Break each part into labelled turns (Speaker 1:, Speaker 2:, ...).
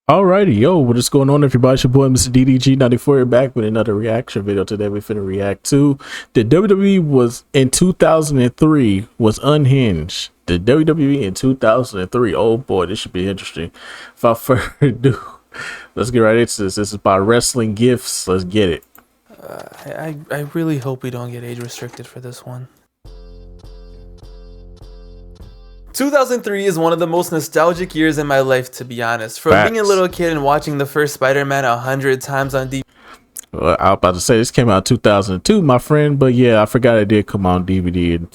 Speaker 1: Alrighty, yo, what is going on, everybody? It's your boy, Mr. DDG94, here back with another reaction video. Today, we finna react to the WWE was in 2003 was unhinged. The WWE in 2003. Oh boy, this should be interesting. Without further ado, let's get right into this. This is by Wrestling Gifts. Let's get it.
Speaker 2: I really hope we don't get age restricted for this one. 2003 is one of the most nostalgic years in my life, to be honest. From being a little kid and watching the first Spider-Man 100 times on DVD.
Speaker 1: Well, I was about to say this came out in 2002, my friend, but yeah, I forgot it did come on DVD in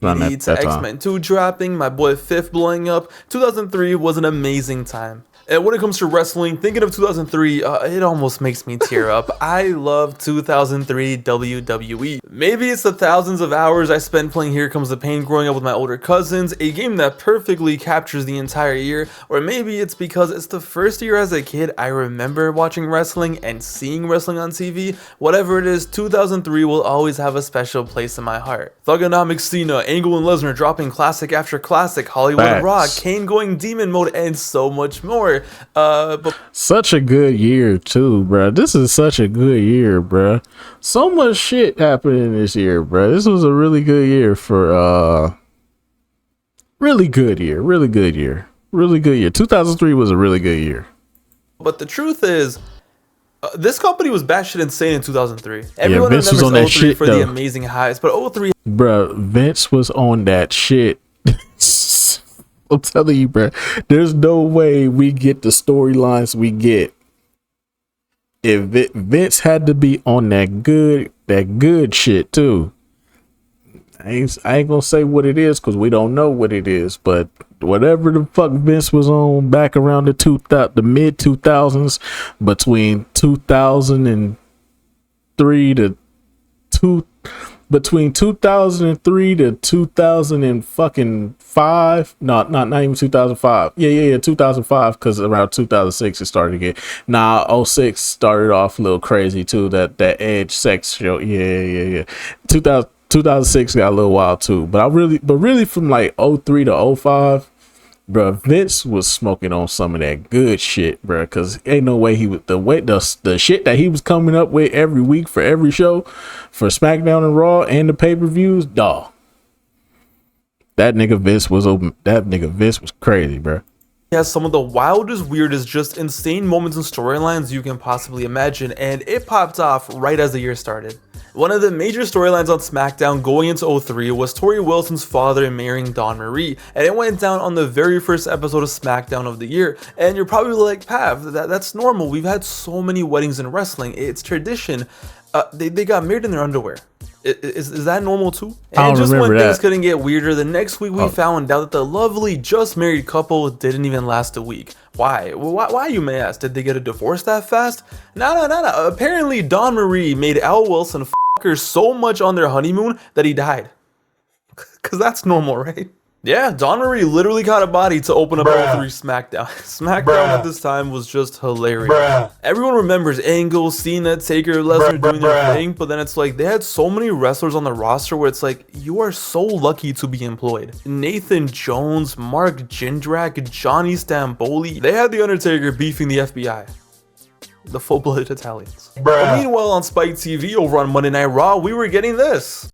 Speaker 2: X-Men 2 dropping, my boy Fifth blowing up. 2003 was an amazing time. And when it comes to wrestling, thinking of 2003, it almost makes me tear up. I love 2003 WWE. Maybe it's the thousands of hours I spent playing Here Comes the Pain growing up with my older cousins, a game that perfectly captures the entire year, or maybe it's because it's the first year as a kid I remember watching wrestling and seeing wrestling on TV. Whatever it is, 2003 will always have a special place in my heart. Thugonomics Cena, Angle and Lesnar dropping classic after classic, Hollywood Rock, Kane going demon mode, and so much more. But
Speaker 1: such a good year too, bro. This is such a good year, bro. So much shit happened in this year, bro. This was a really good year for really good year. 2003 was a really good year.
Speaker 2: But the truth is, this company was batshit insane in 2003. Everyone
Speaker 1: Vince was on that shit
Speaker 2: for
Speaker 1: though.
Speaker 2: The amazing highs, but 03,
Speaker 1: bro, Vince was on that shit. I'm telling you, bro, there's no way we get the storylines we get if Vince had to be on that good shit too. I ain't gonna say what it is because we don't know what it is, but whatever the fuck Vince was on back around the mid 2000s, between 2003 to 2005, not even 2005. Yeah, 2005, because around 2006 it started again. 06 started off a little crazy too. That Edge sex show. Yeah. 2006 got a little wild too. But really from like 03 to 05. Bro, Vince was smoking on some of that good shit, bro. Because ain't no way he would the shit that he was coming up with every week for every show, for SmackDown and Raw and the pay-per-views, dawg. That nigga Vince was crazy, bro.
Speaker 2: He has some of the wildest, weirdest, just insane moments and storylines you can possibly imagine, and it popped off right as the year started. One of the major storylines on SmackDown going into 03 was Tori Wilson's father marrying Dawn Marie, and it went down on the very first episode of SmackDown of the year. And you're probably like, Pav, that's normal. We've had so many weddings in wrestling. It's tradition. They got married in their underwear. Is that normal too? And just when things couldn't get weirder, the next week we found out that the lovely just married couple didn't even last a week. Why? Why, you may ask? Did they get a divorce that fast? No. Apparently Dawn Marie made Al Wilson f her so much on their honeymoon that he died. Cause that's normal, right? Yeah, Dawn Marie literally got a body to open up 03 SmackDown. SmackDown at this time was just hilarious. Everyone remembers Angle, Cena, Taker, Lesnar doing their thing, but then it's like they had so many wrestlers on the roster where it's like, you are so lucky to be employed. Nathan Jones, Mark Jindrak, Johnny Stamboli. They had The Undertaker beefing the FBI. The full-blooded Italians. But meanwhile, on Spike TV over on Monday Night Raw, we were getting this.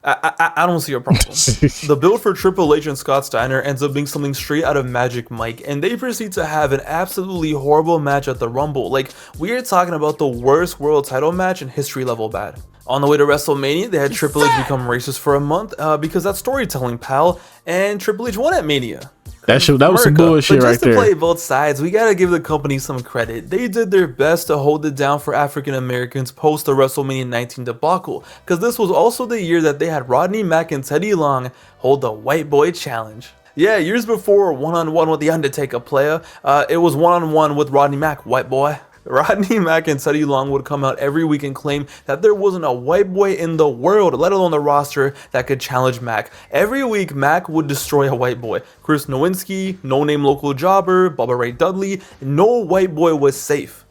Speaker 2: I don't see a problem. The build for Triple H and Scott Steiner ends up being something straight out of Magic Mike, and they proceed to have an absolutely horrible match at the Rumble. Like, we are talking about the worst world title match in history level bad. On the way to WrestleMania, they had Triple H become racist for a month because that's storytelling, pal, and Triple H won at Mania.
Speaker 1: That was some bullshit right there.
Speaker 2: Just to play both sides, we gotta give the company some credit. They did their best to hold it down for African Americans post the WrestleMania 19 debacle, because this was also the year that they had Rodney Mack and Teddy Long hold the White Boy Challenge. Yeah, years before one-on-one with The Undertaker player, it was one-on-one with Rodney Mack, white boy. Rodney Mack and Teddy Long would come out every week and claim that there wasn't a white boy in the world, let alone the roster, that could challenge Mack. Every week, Mack would destroy a white boy. Chris Nowinski, no-name local jobber, Bubba Ray Dudley, no white boy was safe.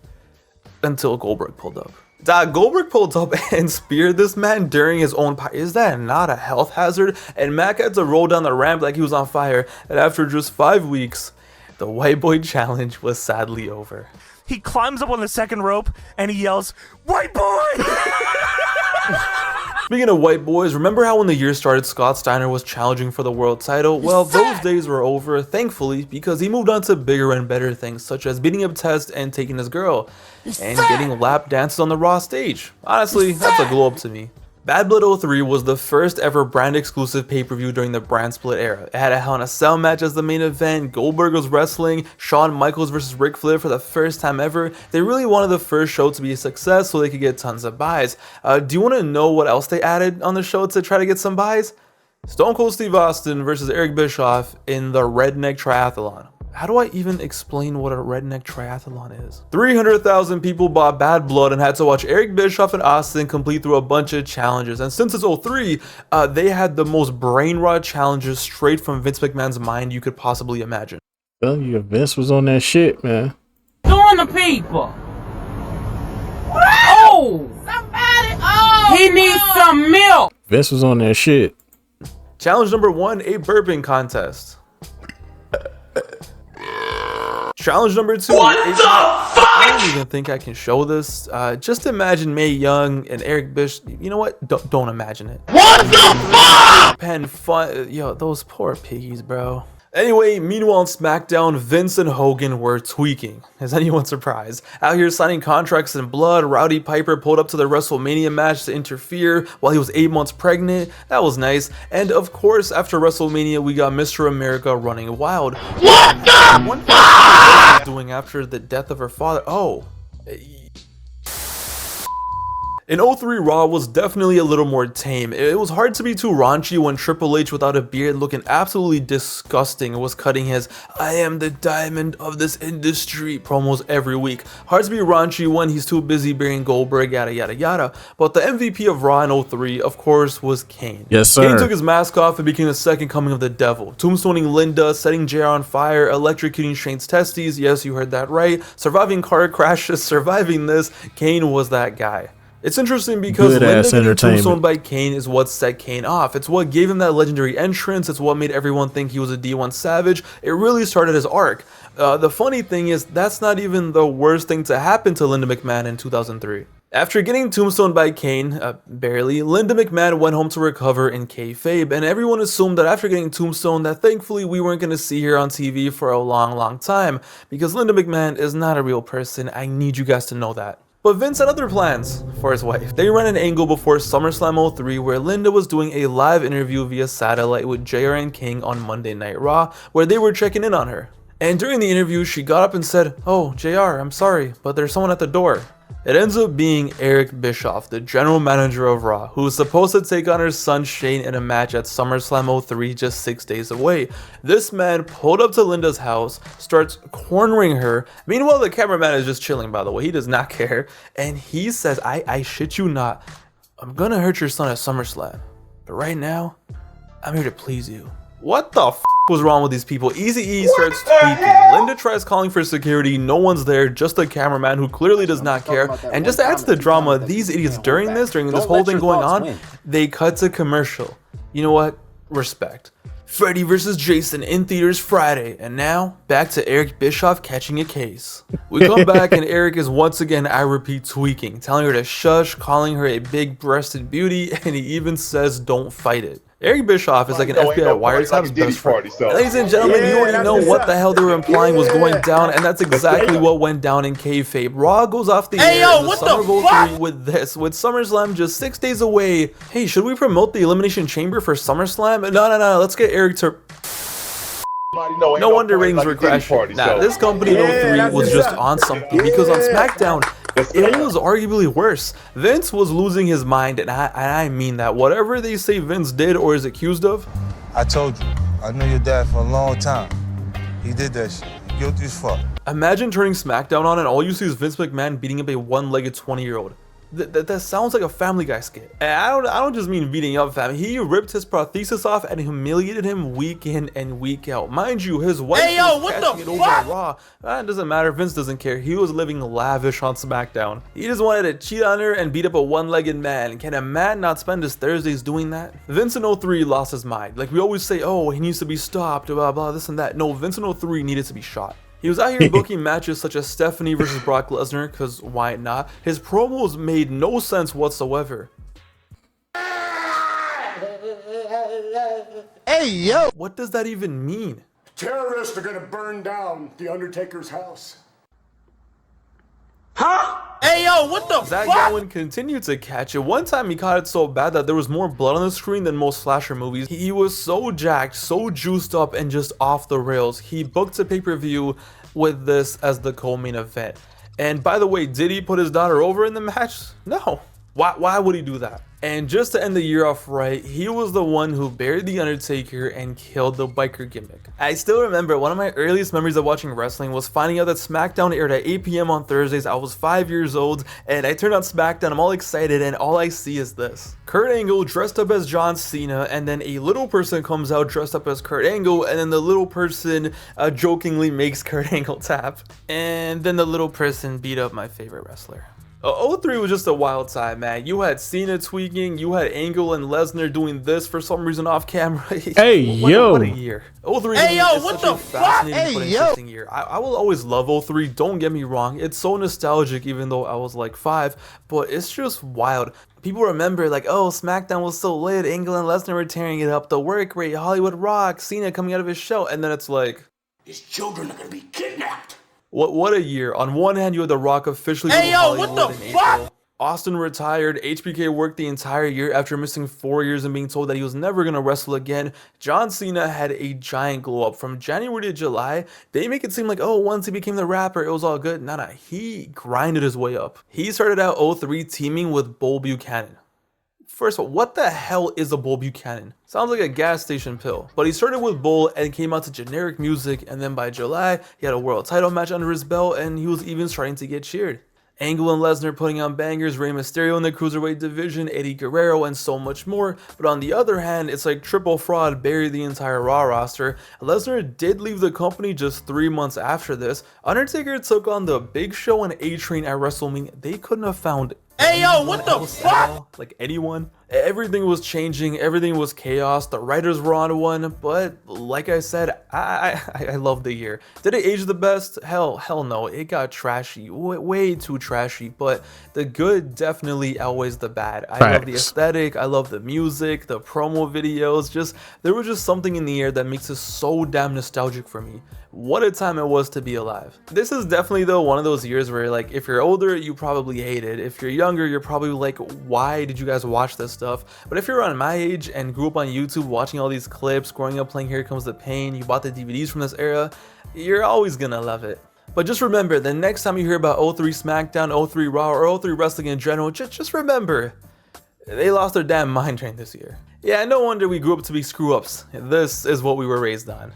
Speaker 2: Until Goldberg pulled up. Goldberg pulled up and speared this man during his own Is that not a health hazard? And Mack had to roll down the ramp like he was on fire. And after just 5 weeks, The white boy challenge was sadly over.
Speaker 3: He climbs up on the second rope and he yells, "White boy!"
Speaker 2: Speaking of white boys, remember how when the year started, Scott Steiner was challenging for the world title? Well, those days were over, thankfully, because he moved on to bigger and better things, such as beating up Test and taking his girl, and getting lap dances on the Raw stage. Honestly, that's a glow up to me. Bad Blood 03 was the first ever brand exclusive pay-per-view during the brand split era. It had a Hell in a Cell match as the main event, Goldberg was wrestling, Shawn Michaels versus Ric Flair for the first time ever. They really wanted the first show to be a success so they could get tons of buys. Do you want to know what else they added on the show to try to get some buys? Stone Cold Steve Austin versus Eric Bischoff in the Redneck Triathlon. How do I even explain what a redneck triathlon is? 300,000 people bought Bad Blood and had to watch Eric Bischoff and Austin complete through a bunch of challenges. And since it's 03, they had the most brain rot challenges straight from Vince McMahon's mind you could possibly imagine.
Speaker 1: Well, yeah, Vince was on that shit, man.
Speaker 4: Doing the people. Oh! Somebody! Oh! He needs some milk!
Speaker 1: Vince was on that shit.
Speaker 2: Challenge number 1, a burping contest. Challenge number 2. What the fuck? I don't even think I can show this. Just imagine Mae Young and Eric Bish. You know what? Don't imagine it. What the fuck? Pen fun. Yo, those poor piggies, bro. Anyway, meanwhile on SmackDown, Vince and Hogan were tweaking. Is anyone surprised? Out here signing contracts in blood, Rowdy Piper pulled up to the WrestleMania match to interfere while he was 8 months pregnant. That was nice. And of course, after WrestleMania, we got Mr. America running wild. What the fuck? Doing after the death of her father. Oh. In 03, Raw was definitely a little more tame. It was hard to be too raunchy when Triple H without a beard looking absolutely disgusting was cutting his "I am the diamond of this industry" promos every week. Hard to be raunchy when he's too busy burying Goldberg, yada yada yada. But the MVP of Raw in 03, of course, was Kane.
Speaker 1: Yes, sir.
Speaker 2: Kane took his mask off and became the second coming of the devil. Tombstoning Linda, setting JR on fire, electrocuting Shane's testes. Yes, you heard that right. Surviving car crashes, surviving this. Kane was that guy. It's interesting because Linda getting tombstoned by Kane is what set Kane off. It's what gave him that legendary entrance. It's what made everyone think he was a D1 Savage. It really started his arc. The funny thing is, that's not even the worst thing to happen to Linda McMahon in 2003. After getting tombstoned by Kane, barely, Linda McMahon went home to recover in kayfabe, and everyone assumed that after getting tombstoned that thankfully we weren't going to see her on TV for a long time, because Linda McMahon is not a real person. I need you guys to know that. But Vince had other plans for his wife. They ran an angle before SummerSlam 03 where Linda was doing a live interview via satellite with JR and King on Monday Night Raw, where they were checking in on her. And during the interview, she got up and said, "Oh, JR, I'm sorry, but there's someone at the door." It ends up being Eric Bischoff, the general manager of Raw, who was supposed to take on her son Shane in a match at SummerSlam 03 just 6 days away. This man pulled up to Linda's house, starts cornering her. Meanwhile, the cameraman is just chilling, by the way. He does not care. And he says, I shit you not, "I'm gonna hurt your son at SummerSlam, but right now, I'm here to please you." What the f was wrong with these people? Eazy-E starts tweaking. Linda tries calling for security. No one's there, just a cameraman who clearly does not care. And just to add to the drama, these idiots during this whole thing going on, they cut to commercial. You know what? Respect. Freddy vs. Jason in theaters Friday. And now, back to Eric Bischoff catching a case. We come back and Eric is once again, I repeat, tweaking, telling her to shush, calling her a big-breasted beauty, and he even says don't fight it. Eric Bischoff is like an FBI wiretap's best friend. Ladies and gentlemen, you already know what the hell they were implying was going down, and that's exactly what went down in kayfabe. Raw goes off the air in the summer of 03 with this, with SummerSlam just 6 days away. Hey, should we promote the Elimination Chamber for SummerSlam? No, let's get Eric to... No wonder ratings were crashing. Nah, this company in 03 was just on something, because on SmackDown, it was arguably worse. Vince was losing his mind, and I mean that. Whatever they say Vince did or is accused of.
Speaker 5: I told you, I knew your dad for a long time. He did that shit. Guilty as fuck.
Speaker 2: Imagine turning SmackDown on and all you see is Vince McMahon beating up a one-legged 20-year-old. That sounds like a Family Guy skit. And I don't just mean beating up fam. He ripped his prosthesis off and humiliated him week in and week out. Mind you, his wife was catching it over on Raw. It doesn't matter. Vince doesn't care. He was living lavish on SmackDown. He just wanted to cheat on her and beat up a one-legged man. Can a man not spend his Thursdays doing that? Vince in 03 lost his mind. Like we always say, oh, he needs to be stopped, blah blah, this and that. No, Vince in 03 needed to be shot. He was out here booking matches such as Stephanie versus Brock Lesnar, because why not? His promos made no sense whatsoever.
Speaker 6: Hey, yo!
Speaker 2: What does that even mean?
Speaker 7: Terrorists are gonna burn down the Undertaker's house.
Speaker 4: Huh? Hey, yo, what the
Speaker 2: Zach
Speaker 4: fuck?
Speaker 2: Gowen continued to catch it. One time he caught it so bad that there was more blood on the screen than most slasher movies. He was so jacked, so juiced up, and just off the rails. He booked a pay-per-view with this as the co-main event. And by the way, did he put his daughter over in the match? No. Why would he do that? And just to end the year off right, he was the one who buried The Undertaker and killed the biker gimmick. I still remember one of my earliest memories of watching wrestling was finding out that SmackDown aired at 8 p.m. on Thursdays. I was 5 years old and I turned on SmackDown, I'm all excited, and all I see is this. Kurt Angle dressed up as John Cena, and then a little person comes out dressed up as Kurt Angle, and then the little person jokingly makes Kurt Angle tap. And then the little person beat up my favorite wrestler. 03 was just a wild time, man. You had Cena tweaking, you had Angle and Lesnar doing this for some reason off camera.
Speaker 1: Hey, yo.
Speaker 2: What a year. 03
Speaker 4: Hey, yo,
Speaker 2: is
Speaker 4: what
Speaker 2: such
Speaker 4: the
Speaker 2: a fascinating
Speaker 6: fuck?
Speaker 2: but
Speaker 6: Hey, yo.
Speaker 2: interesting year. I will always love 03, don't get me wrong. It's so nostalgic even though I was like 5, but it's just wild. People remember like, oh, SmackDown was so lit, Angle and Lesnar were tearing it up, the work rate, Hollywood Rock, Cena coming out of his show, and then it's like,
Speaker 7: His children are gonna be kidnapped.
Speaker 2: What a year. On one hand, you had The Rock officially
Speaker 4: Hey,
Speaker 2: go to
Speaker 4: yo, what
Speaker 2: Hollywood
Speaker 4: the
Speaker 2: in
Speaker 4: fuck?
Speaker 2: April. Austin retired. HBK worked the entire year after missing 4 years and being told that he was never going to wrestle again. John Cena had a giant glow up. From January to July, they make it seem like, oh, once he became the rapper, it was all good. Nah, he grinded his way up. He started out 03 teaming with Bull Buchanan. First of all, what the hell is a Bull Buchanan? Sounds like a gas station pill. But he started with Bull and came out to generic music, and then by July, he had a world title match under his belt, and he was even starting to get cheered. Angle and Lesnar putting on bangers, Rey Mysterio in the Cruiserweight division, Eddie Guerrero, and so much more. But on the other hand, it's like triple fraud buried the entire Raw roster. Lesnar did leave the company just 3 months after this. Undertaker took on the Big Show and A-Train at WrestleMania. They couldn't have found
Speaker 4: Hey, yo, what the
Speaker 2: else at
Speaker 4: fuck?
Speaker 2: all. Like anyone. Everything was changing, everything was chaos, the writers were on one, but like I said, I love the year. Did it age the best? Hell no, it got trashy, way too trashy, but the good definitely outweighs the bad. I love the aesthetic, I love the music, the promo videos, there was just something in the air that makes it so damn nostalgic for me. What a time it was to be alive. This is definitely though one of those years where like if you're older you probably hate it, if you're younger you're probably like, why did you guys watch this stuff? But if you're around my age and grew up on YouTube watching all these clips, growing up playing Here Comes the Pain, you bought the DVDs from this era, you're always gonna love it. But just remember, the next time you hear about 03 SmackDown, 03 Raw, or 03 wrestling in general, just remember, they lost their damn mind during this year. Yeah, no wonder we grew up to be screw-ups. This is what we were raised on.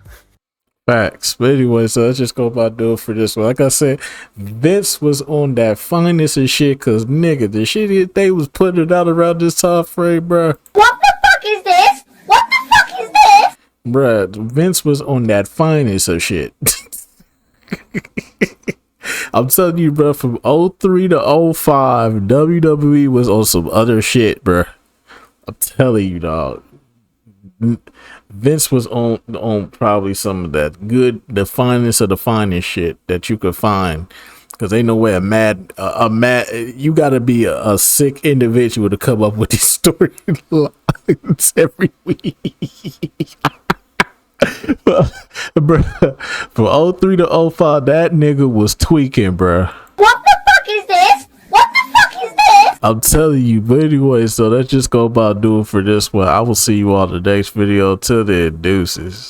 Speaker 1: Facts. But anyway, so let's just go about doing for this one. Like I said, Vince was on that finest and shit, cause nigga, the shit they was putting it out around this time frame, bruh.
Speaker 8: What the fuck is this? What the fuck is this?
Speaker 1: Bruh, Vince was on that finest of shit. I'm telling you, bruh, from 03 to 05, WWE was on some other shit, bruh. I'm telling you, dog. Vince was on probably some of that good, the finest of the finest shit that you could find. Cause ain't no way a mad, you gotta be a sick individual to come up with these storylines every week. Bruh, from 03 to 05, that nigga was tweaking, bruh.
Speaker 8: What the fuck is this? What the fuck is this?
Speaker 1: I'm telling you, but anyway, so let's just go about doing for this one. I will see you all in the next video. Till then, deuces.